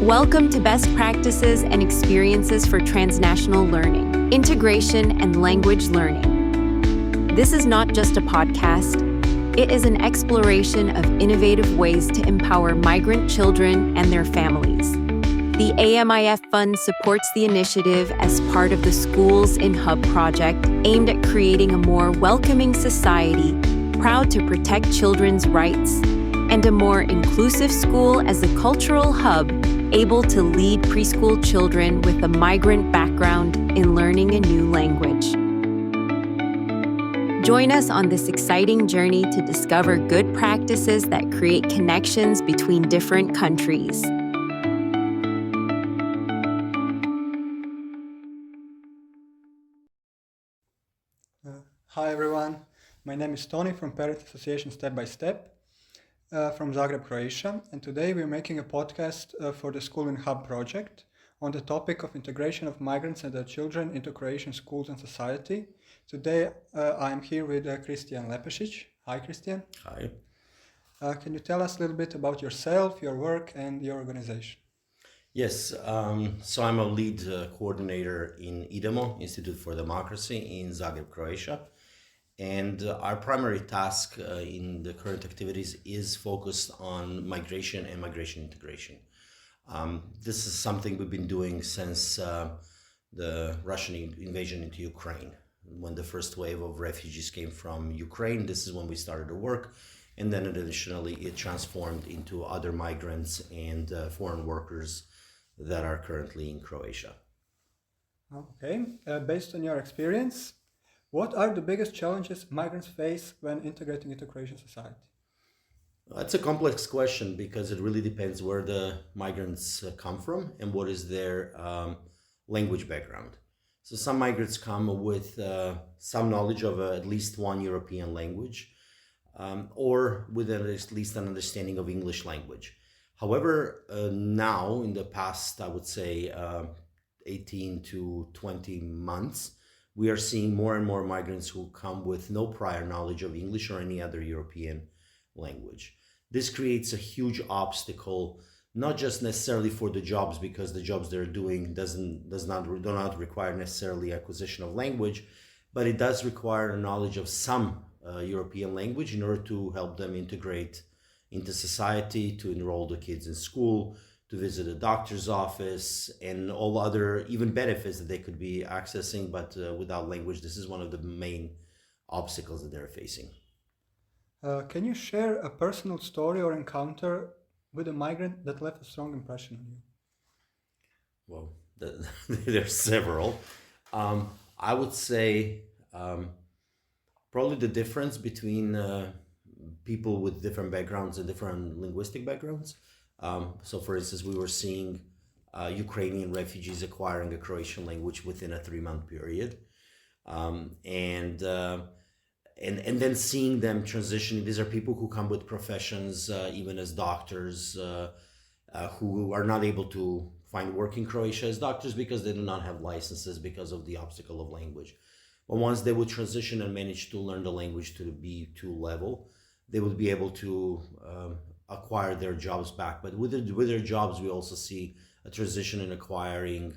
Welcome to Best Practices and Experiences for Transnational Learning, Integration and Language Learning. This is not just a podcast. It is an exploration of innovative ways to empower migrant children and their families. The AMIF Fund supports the initiative as part of the Schools in Hub project aimed at creating a more welcoming society, proud to protect children's rights, and a more inclusive school as a cultural hub able to lead preschool children with a migrant background in learning a new language. Join us on this exciting journey to discover good practices that create connections between different countries. Hi everyone, my name is Tony from Parent Association Step by Step from Zagreb, Croatia, and today we're making a podcast for the SCHOOLINHUB project on the topic of integration of migrants and their children into Croatian schools and society. Today I'm here with Kristijan Lepešić. Hi Kristijan. Hi. Can you tell us a little bit about yourself, your work and your organization? Yes, so I'm a lead coordinator in IDEMO, Institute for Democracy in Zagreb, Croatia. And our primary task in the current activities is focused on migration and migration integration. This is something we've been doing since the Russian invasion into Ukraine. When the first wave of refugees came from Ukraine, this is when we started to work. And then additionally, it transformed into other migrants and foreign workers that are currently in Croatia. Okay, based on your experience, what are the biggest challenges migrants face when integrating into Croatian society? That's a complex question because it really depends where the migrants come from and what is their language background. So some migrants come with some knowledge of at least one European language or with at least an understanding of English language. However, now in the past, I would say 18 to 20 months, we are seeing more and more migrants who come with no prior knowledge of English or any other European language. This creates a huge obstacle, not just necessarily for the jobs, because the jobs they're doing do not require necessarily acquisition of language, but it does require a knowledge of some European language in order to help them integrate into society, to enroll the kids in school, to visit a doctor's office, and all other even benefits that they could be accessing, but without language, this is one of the main obstacles that they're facing. Can you share a personal story or encounter with a migrant that left a strong impression on you? Well, there's several. I would say probably the difference between people with different backgrounds and different linguistic backgrounds. So for instance, we were seeing Ukrainian refugees acquiring a Croatian language within a 3-month period. And then seeing them transitioning. These are people who come with professions, even as doctors, who are not able to find work in Croatia as doctors because they do not have licenses because of the obstacle of language. But once they would transition and manage to learn the language to the B2 level, they would be able to acquire their jobs back. But with their jobs, we also see a transition in acquiring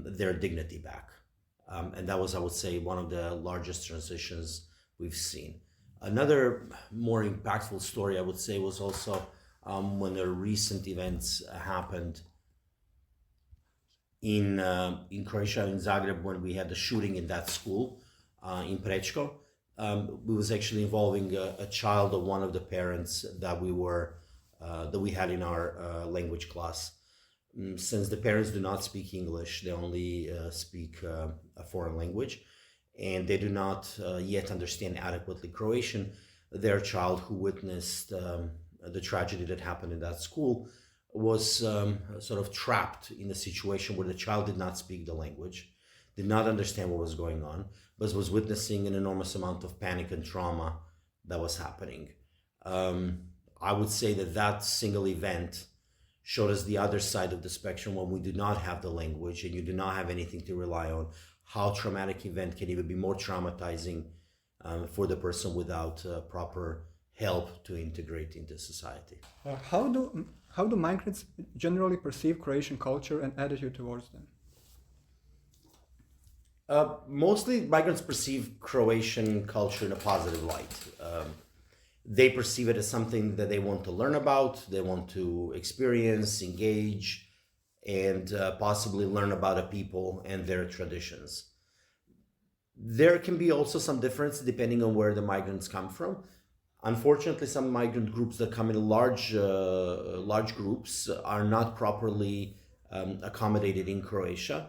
their dignity back. And that was, I would say, one of the largest transitions we've seen. Another more impactful story, I would say, was also when the recent events happened in Croatia, in Zagreb, when we had the shooting in that school in Prečko. It was actually involving a child of one of the parents that we had in our language class. Since the parents do not speak English, they only speak a foreign language, and they do not yet understand adequately Croatian. Their child, who witnessed the tragedy that happened in that school, was sort of trapped in a situation where the child did not speak the language, did not understand what was going on, but was witnessing an enormous amount of panic and trauma that was happening. I would say that single event showed us the other side of the spectrum when we do not have the language and you do not have anything to rely on, how traumatic event can even be more traumatizing for the person without proper help to integrate into society. How do migrants generally perceive Croatian culture and attitude towards them? Mostly migrants perceive Croatian culture in a positive light. They perceive it as something that they want to learn about, they want to experience, engage, and possibly learn about a people and their traditions. There can be also some difference depending on where the migrants come from. Unfortunately, some migrant groups that come in large groups are not properly accommodated in Croatia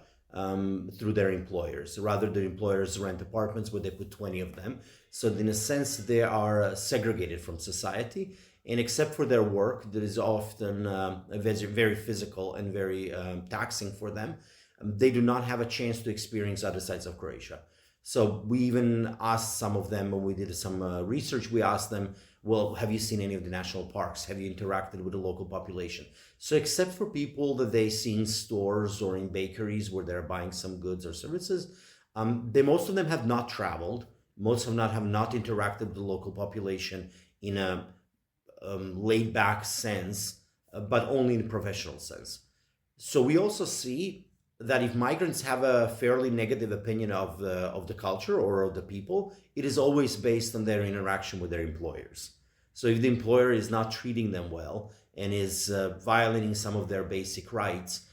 through their employers. Rather, their employers rent apartments where they put 20 of them. So in a sense, they are segregated from society. And except for their work, that is often very physical and very taxing for them, they do not have a chance to experience other sides of Croatia. So we even asked some of them, when we did some research, we asked them, well, have you seen any of the national parks? Have you interacted with the local population? So except for people that they see in stores or in bakeries where they're buying some goods or services, most of them have not traveled. Most of them have not interacted with the local population in a laid-back sense, but only in a professional sense. So we also see that if migrants have a fairly negative opinion of the culture or of the people, it is always based on their interaction with their employers. So if the employer is not treating them well and is violating some of their basic rights,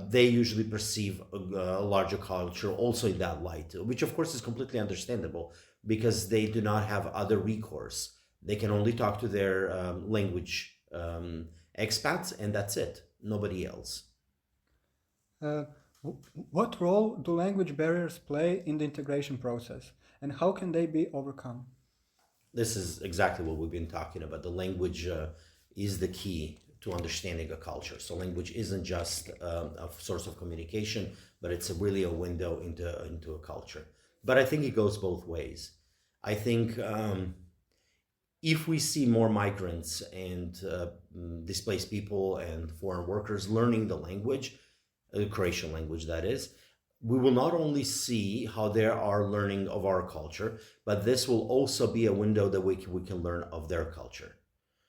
they usually perceive a larger culture also in that light, which of course is completely understandable because they do not have other recourse. They can only talk to their language expats, and that's it, nobody else. What role do language barriers play in the integration process, and how can they be overcome? This is exactly what we've been talking about. The language is the key to understanding a culture. So language isn't just a source of communication, but it's really a window into a culture. But I think it goes both ways. I think if we see more migrants and displaced people and foreign workers learning the language, the Croatian language that is, we will not only see how they are learning of our culture, but this will also be a window that we can learn of their culture.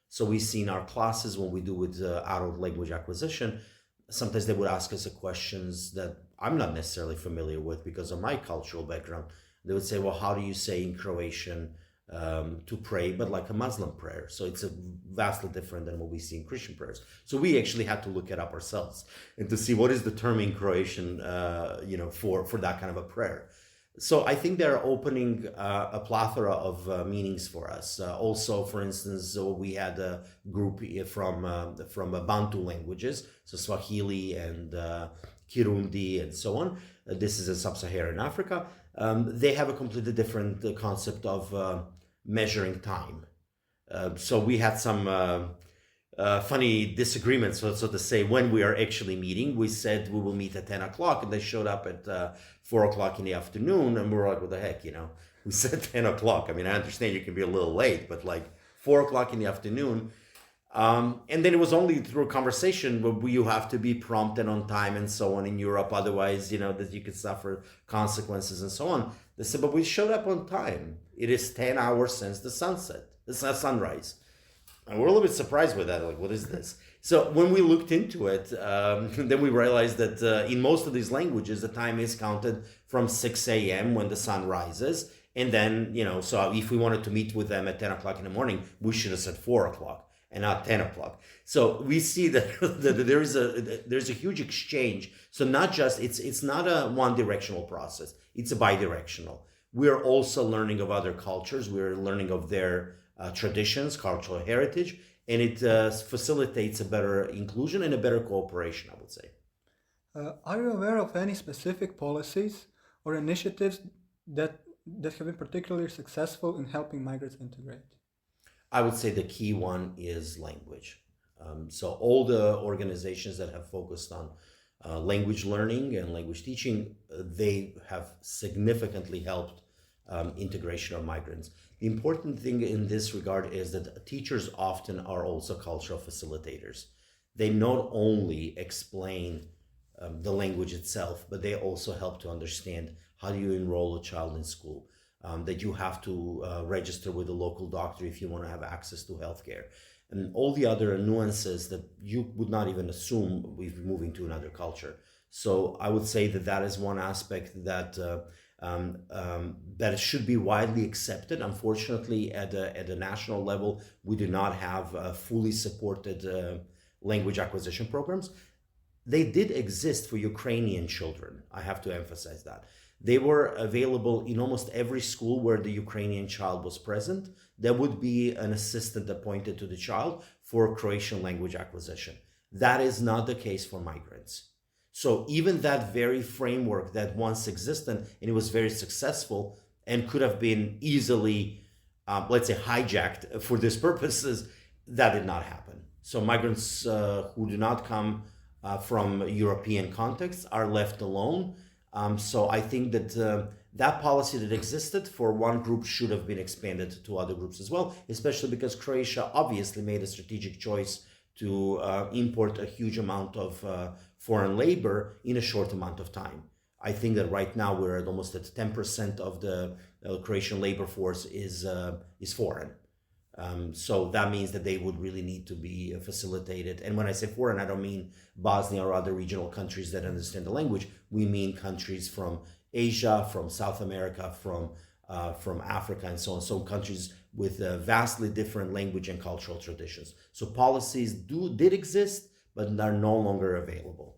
So we see in our classes when we do with adult language acquisition, sometimes they would ask us questions that I'm not necessarily familiar with because of my cultural background. They would say, well, how do you say in Croatian to pray, but like a Muslim prayer? So it's vastly different than what we see in Christian prayers. So we actually had to look it up ourselves and to see what is the term in Croatian, for that kind of a prayer. So I think they're opening a plethora of meanings for us. Also, for instance, we had a group from Bantu languages, so Swahili and Kirundi and so on. This is in sub-Saharan Africa. They have a completely different concept of measuring time. So we had some funny disagreements, so to say, when we are actually meeting. We said we will meet at 10 o'clock, and they showed up at 4 o'clock in the afternoon, and we were like, what the heck, we said 10 o'clock. I mean, I understand you can be a little late, but like 4 o'clock in the afternoon. And then it was only through a conversation where you have to be prompt and on time and so on in Europe. Otherwise, that you could suffer consequences and so on. They said, but we showed up on time. It is 10 hours since the sunrise. And we're a little bit surprised with that. Like, what is this? So when we looked into it, then we realized that in most of these languages, the time is counted from 6 a.m. when the sun rises. And then, so if we wanted to meet with them at 10 o'clock in the morning, we should have said 4 o'clock. And not 10 o'clock. So we see that, there's a huge exchange. So not just, it's not a one-directional process. It's a bi-directional. We're also learning of other cultures. We're learning of their traditions, cultural heritage, and it facilitates a better inclusion and a better cooperation, I would say. Are you aware of any specific policies or initiatives that have been particularly successful in helping migrants integrate? I would say the key one is language. So all the organizations that have focused on language learning and language teaching, they have significantly helped integration of migrants. The important thing in this regard is that teachers often are also cultural facilitators. They not only explain the language itself, but they also help to understand how do you enroll a child in school. That you have to register with a local doctor if you want to have access to healthcare. and all the other nuances that you would not even assume with moving to another culture. So I would say that that is one aspect that that should be widely accepted. Unfortunately, at a national level, we do not have fully supported language acquisition programs. They did exist for Ukrainian children. I have to emphasize that. They were available in almost every school where the Ukrainian child was present. There would be an assistant appointed to the child for Croatian language acquisition. That is not the case for migrants. So even that very framework that once existed, and it was very successful and could have been easily, let's say, hijacked for these purposes, that did not happen. So migrants who do not come from European contexts are left alone. So I think that that policy that existed for one group should have been expanded to other groups as well, especially because Croatia obviously made a strategic choice to import a huge amount of foreign labor in a short amount of time. I think that right now we're at almost at 10% of the Croatian labor force is foreign. So that means that they would really need to be facilitated. And when I say foreign, I don't mean Bosnia or other regional countries that understand the language. We mean countries from Asia, from South America, from Africa, and so on. So countries with vastly different language and cultural traditions. So policies did exist, but are no longer available.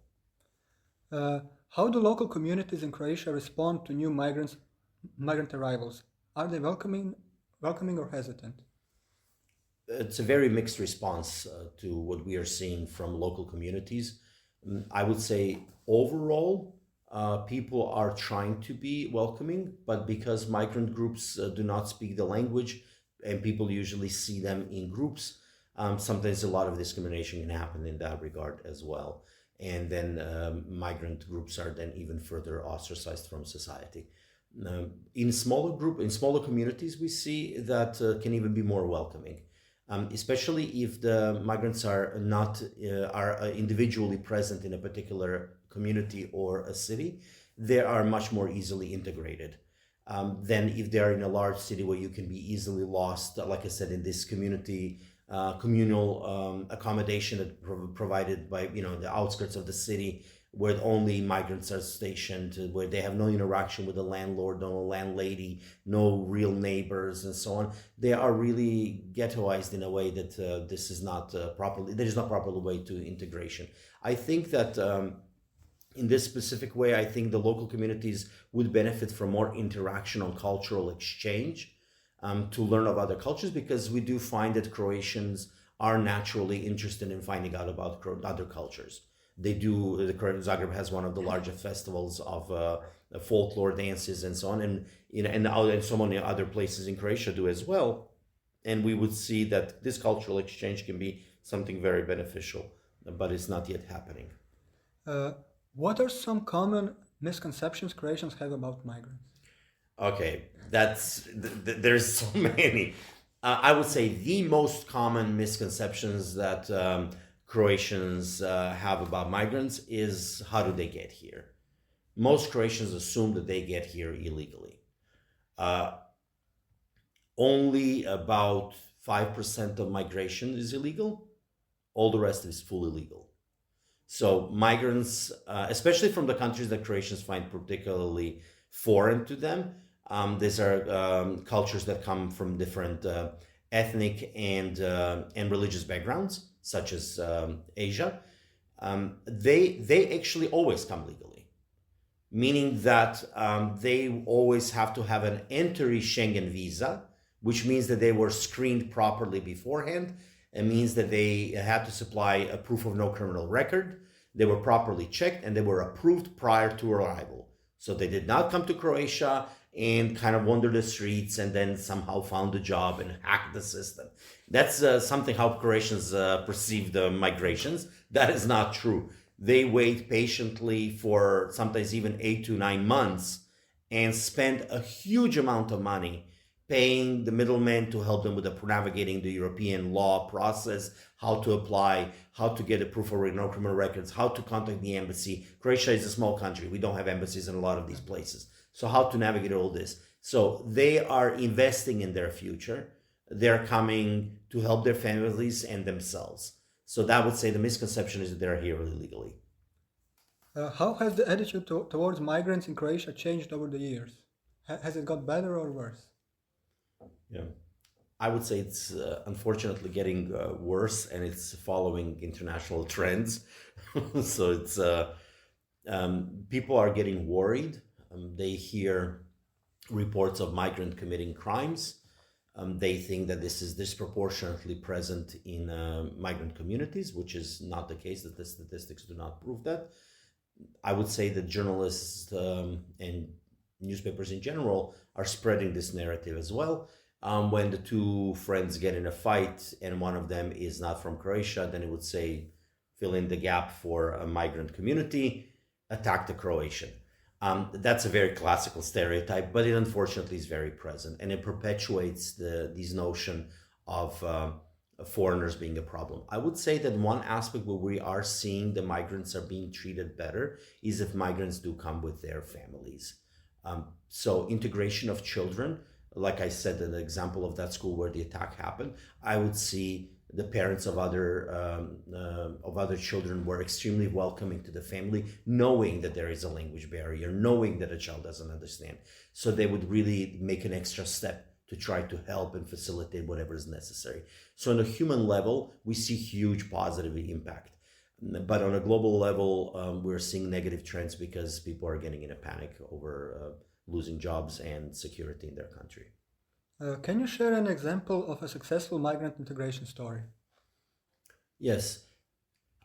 How do local communities in Croatia respond to new migrant arrivals? Are they welcoming or hesitant? It's a very mixed response to what we are seeing from local communities. I would say overall, people are trying to be welcoming, but because migrant groups do not speak the language and people usually see them in groups, sometimes a lot of discrimination can happen in that regard as well. And then migrant groups are then even further ostracized from society. In smaller communities, we see that can even be more welcoming. Especially if the migrants are not are individually present in a particular community or a city, they are much more easily integrated than if they are in a large city where you can be easily lost. Like I said, in this communal accommodation that provided by the outskirts of the city, where only migrants are stationed, where they have no interaction with the landlord, no landlady, no real neighbors, and so on. They are really ghettoized in a way that this is not properly. There is not proper way to integration. I think that in this specific way, I think the local communities would benefit from more interaction on cultural exchange to learn of other cultures, because we do find that Croatians are naturally interested in finding out about other cultures. They do. Zagreb has one of the largest festivals of folklore dances and so on, and so many other places in Croatia do as well. And we would see that this cultural exchange can be something very beneficial, but it's not yet happening. What are some common misconceptions Croatians have about migrants? Okay, there's so many. I would say the most common misconceptions that Croatians have about migrants is, how do they get here? Most Croatians assume that they get here illegally. Only about 5% of migration is illegal. All the rest is fully legal. So migrants, especially from the countries that Croatians find particularly foreign to them, these are cultures that come from different ethnic and religious backgrounds, such as Asia. They actually always come legally, meaning that they always have to have an entry Schengen visa, which means that they were screened properly beforehand. It means that they had to supply a proof of no criminal record. They were properly checked and they were approved prior to arrival. So they did not come to Croatia and kind of wander the streets and then somehow found a job and hacked the system. That's something how Croatians perceive the migrations. That is not true. They wait patiently for sometimes even 8 to 9 months and spend a huge amount of money paying the middlemen to help them with navigating the European law process, how to apply, how to get a proof of no criminal records, how to contact the embassy. Croatia is a small country. We don't have embassies in a lot of these places. So how to navigate all this. So they are investing in their future. they're coming to help their families and themselves. So that would say the misconception is that they're here illegally. How has the attitude towards migrants in Croatia changed over the years? Has it got better or worse? Yeah, I would say it's unfortunately getting worse, and it's following international trends. So it's people are getting worried. They hear reports of migrant committing crimes. They think that this is disproportionately present in migrant communities, which is not the case, that the statistics do not prove that. I would say that journalists and newspapers in general are spreading this narrative as well. When the two friends get in a fight and one of them is not from Croatia, then it would say, fill in the gap for a migrant community, attack the Croatian. That's a very classical stereotype, but it unfortunately is very present, and it perpetuates this notion of foreigners being a problem. I would say that one aspect where we are seeing the migrants are being treated better is if migrants do come with their families. So integration of children, like I said, an example of that school where the attack happened, I would see the parents of other children were extremely welcoming to the family, knowing that there is a language barrier, knowing that a child doesn't understand. So they would really make an extra step to try to help and facilitate whatever is necessary. So on a human level, we see huge positive impact. But on a global level, we're seeing negative trends because people are getting in a panic over losing jobs and security in their country. Can you share an example of a successful migrant integration story? Yes.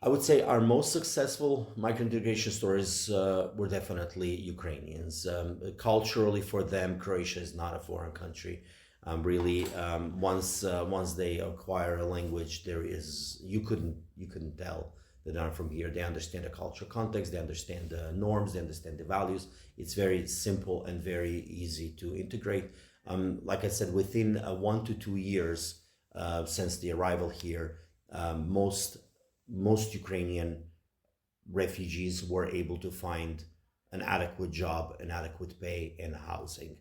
I would say our most successful migrant integration stories were definitely Ukrainians. Culturally, for them, Croatia is not a foreign country. Once they acquire a language, you couldn't tell that they're not from here. They understand the cultural context, they understand the norms, they understand the values. It's very simple and very easy to integrate. Like I said, within 1 to 2 years since the arrival here, most Ukrainian refugees were able to find an adequate job, an adequate pay, and housing.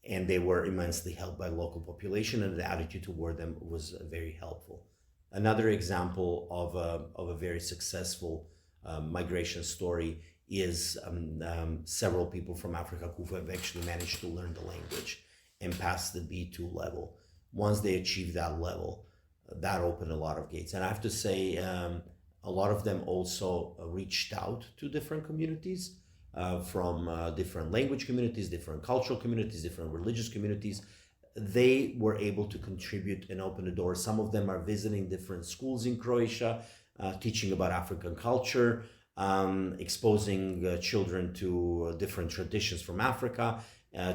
And they were immensely helped by local population, and the attitude toward them was very helpful. Another example of a very successful migration story is several people from Africa who have actually managed to learn the language and pass the B2 level. Once they achieved that level, that opened a lot of gates. And I have to say, a lot of them also reached out to different communities, from different language communities, different cultural communities, different religious communities. They were able to contribute and open the door. Some of them are visiting different schools in Croatia, teaching about African culture, exposing children to different traditions from Africa.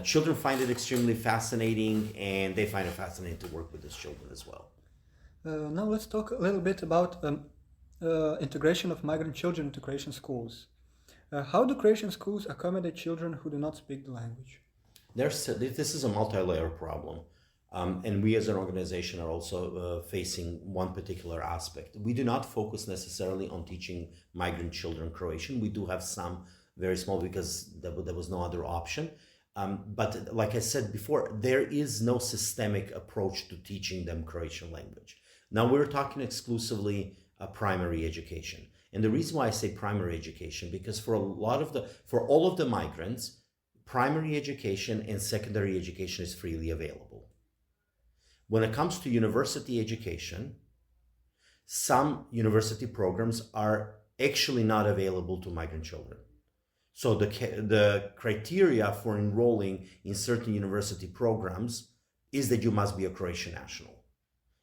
Children find it extremely fascinating, and they find it fascinating to work with these children as well. Now let's talk a little bit about integration of migrant children into Croatian schools. How do Croatian schools accommodate children who do not speak the language? This is a multi-layer problem. And we as an organization are also facing one particular aspect. We do not focus necessarily on teaching migrant children Croatian. We do have some very small, because there was no other option. But like I said before, there is no systemic approach to teaching them Croatian language. Now we're talking exclusively primary education. And the reason why I say primary education, because for all of the migrants, primary education and secondary education is freely available. When it comes to university education, some university programs are actually not available to migrant children. So the criteria for enrolling in certain university programs is that you must be a Croatian national.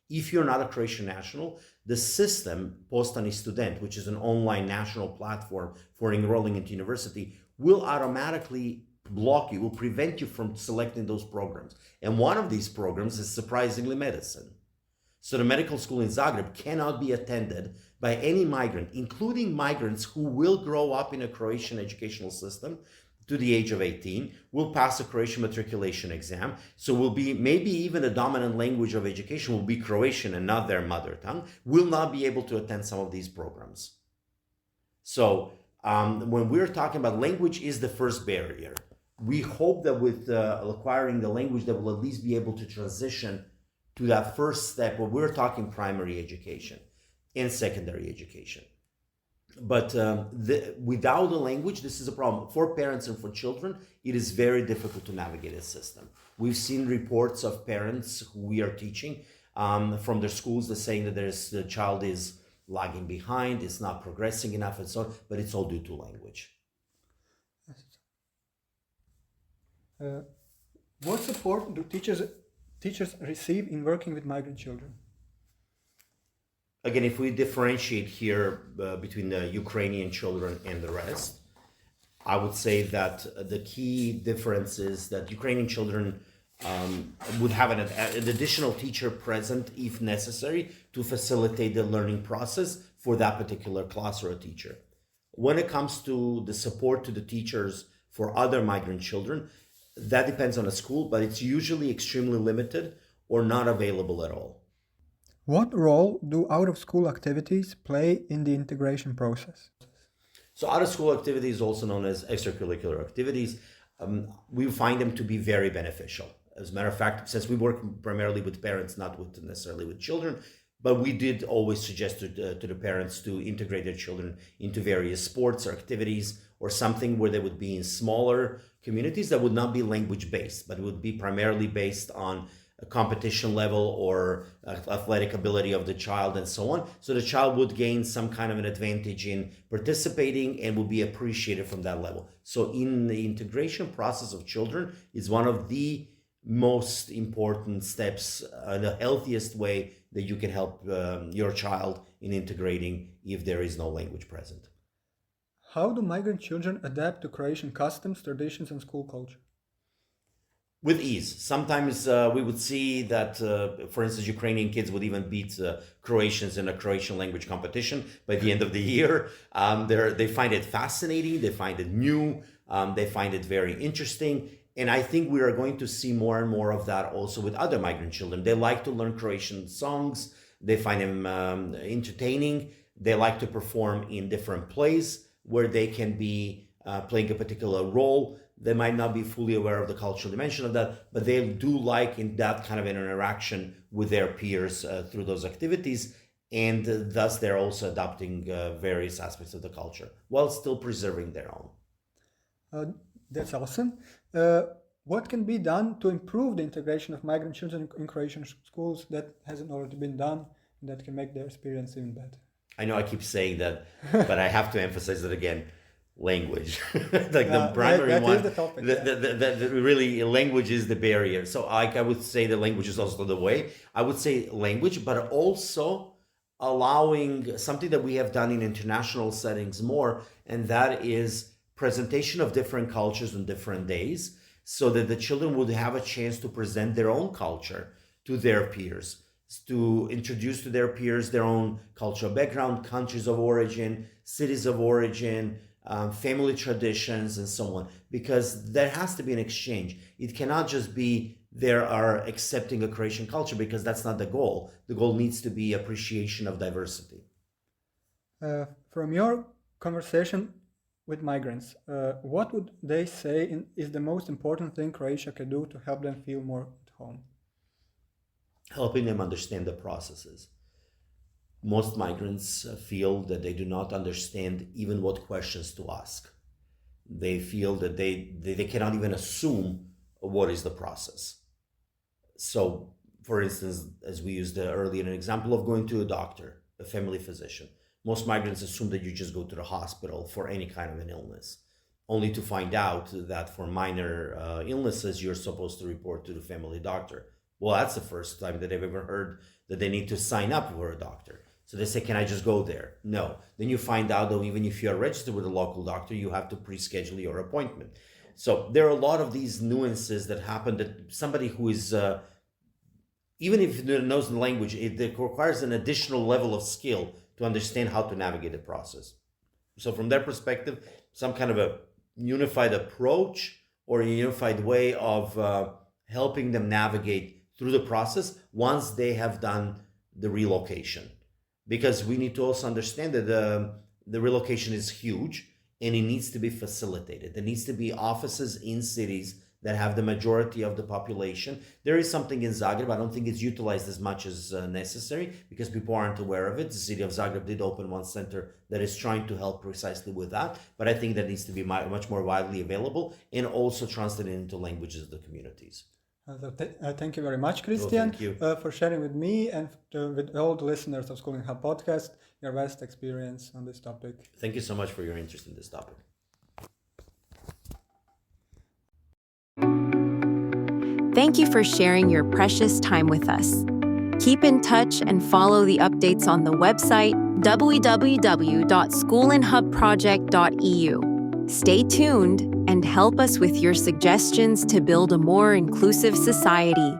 If you're not a Croatian national, the system, Postani Student, which is an online national platform for enrolling into university, will automatically block you, will prevent you from selecting those programs. And one of these programs is surprisingly medicine. So the medical school in Zagreb cannot be attended by any migrant, including migrants who will grow up in a Croatian educational system to the age of 18, will pass a Croatian matriculation exam. So will be, maybe even the dominant language of education will be Croatian and not their mother tongue, will not be able to attend some of these programs. So when we're talking about language is the first barrier. We hope that with acquiring the language, that will at least be able to transition to that first step where we're talking primary education and secondary education. But without a language, this is a problem. For parents and for children, it is very difficult to navigate a system. We've seen reports of parents who we are teaching from their schools that saying that the child is lagging behind, it's not progressing enough and so on, but it's all due to language. What support do teachers receive in working with migrant children? Again, if we differentiate here between the Ukrainian children and the rest, I would say that the key difference is that Ukrainian children would have an additional teacher present if necessary to facilitate the learning process for that particular class or a teacher. When it comes to the support to the teachers for other migrant children, that depends on a school, but it's usually extremely limited or not available at all. What role do out-of-school activities play in the integration process? So out-of-school activities, also known as extracurricular activities, we find them to be very beneficial. As a matter of fact, since we work primarily with parents, not necessarily with children, but we did always suggest to the parents to integrate their children into various sports or activities or something where they would be in smaller communities that would not be language-based, but would be primarily based on a competition level or athletic ability of the child and so on. So the child would gain some kind of an advantage in participating and would be appreciated from that level. So in the integration process of children is one of the most important steps, the healthiest way that you can help your child in integrating if there is no language present. How do migrant children adapt to Croatian customs, traditions, and school culture? With ease. Sometimes we would see that, for instance, Ukrainian kids would even beat Croatians in a Croatian language competition by the end of the year. They find it fascinating, they find it new, they find it very interesting. And I think we are going to see more and more of that also with other migrant children. They like to learn Croatian songs, they find them entertaining, they like to perform in different plays where they can be playing a particular role. They might not be fully aware of the cultural dimension of that, but they do like in that kind of an interaction with their peers through those activities. And thus they're also adopting various aspects of the culture while still preserving their own. That's awesome. What can be done to improve the integration of migrant children in Croatian schools that hasn't already been done and that can make their experience even better? I know I keep saying that, but I have to emphasize it again. Language, like the primary that one. Is the topic, really, language is the barrier. So I would say the language is also the way. I would say language, but also allowing something that we have done in international settings more, and that is presentation of different cultures on different days, so that the children would have a chance to present their own culture to their peers, to introduce to their peers their own cultural background, countries of origin, cities of origin, family traditions, and so on, because there has to be an exchange. It cannot just be they are accepting a Croatian culture, because that's not the goal. The goal needs to be appreciation of diversity. From your conversation with migrants, what would they say is the most important thing Croatia can do to help them feel more at home? Helping them understand the processes. Most migrants feel that they do not understand even what questions to ask. They feel that they cannot even assume what is the process. So, for instance, as we used earlier, an example of going to a doctor, a family physician. Most migrants assume that you just go to the hospital for any kind of an illness, only to find out that for minor illnesses, you're supposed to report to the family doctor. Well, that's the first time that I've ever heard that they need to sign up for a doctor. So they say, can I just go there? No. Then you find out that even if you are registered with a local doctor, you have to pre-schedule your appointment. So there are a lot of these nuances that happen that somebody who is, even if knows the language, it requires an additional level of skill to understand how to navigate the process. So from their perspective, some kind of a unified approach or a unified way of helping them navigate through the process once they have done the relocation. Because we need to also understand that the relocation is huge and it needs to be facilitated. There needs to be offices in cities that have the majority of the population. There is something in Zagreb. I don't think it's utilized as much as necessary because people aren't aware of it. The city of Zagreb did open one center that is trying to help precisely with that, but I think that needs to be much more widely available and also translated into languages of the communities. Thank you very much, Kristijan, thank you. For sharing with me and with all the listeners of SCHOOLINHUB Podcast your vast experience on this topic. Thank you so much for your interest in this topic. Thank you for sharing your precious time with us. Keep in touch and follow the updates on the website www.schoolinhubproject.eu. Stay tuned and help us with your suggestions to build a more inclusive society.